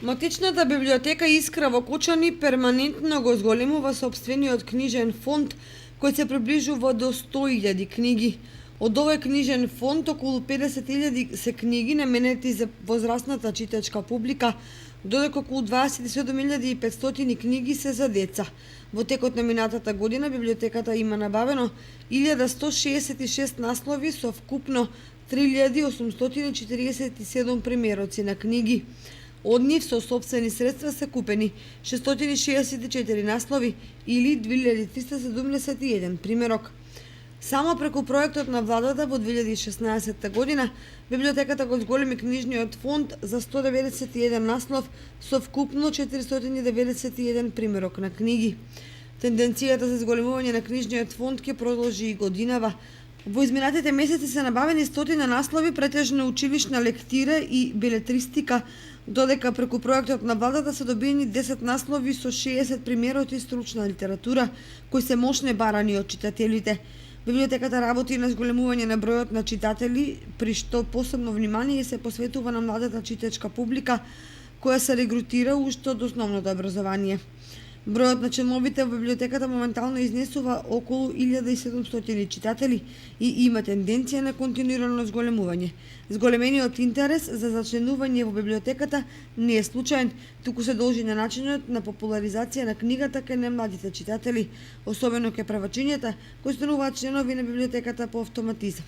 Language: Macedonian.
Матичната библиотека Искра во Кучани перманентно го зголемува сопствениот книжен фонд, кој се приближува до 100.000 книги. Од овој книжен фонд, околу 50.000 се книги наменети за возрастната читачка публика, додека околу 27.500 книги се за деца. Во текот на минатата година библиотеката има набавено 1166 наслови со вкупно 3847 примероци на книги. Од нив со сопствени средства се купени 664 наслови или 2371 примерок. Само преку проектот на владата во 2016 година, библиотеката го зголеми книжниот фонд за 191 наслов со вкупно 491 примерок на книги. Тенденцијата за зголемување на книжниот фонд ќе продолжи и годинава. Во изминатите месеци се набавени стотина наслови, претежно училишна лектира и белетристика, додека преку проектот на владата се добиени 10 наслови со 60 примероци стручна литература, кои се мощне барани од читателите. Библиотеката работи на зголемување на бројот на читатели, при што посебно внимание се посветува на младата читачка публика, која се регрутира уште од основното образование. Бројот на членовите во библиотеката моментално изнесува околу 1700 читатели и има тенденција на континуирано зголемување. Зголемениот интерес за зачленување во библиотеката не е случаен, туку се должи на начинот на популаризација на книгата кај најмладите читатели, особено кај првачињата кои стануваат членови на библиотеката по автоматизам.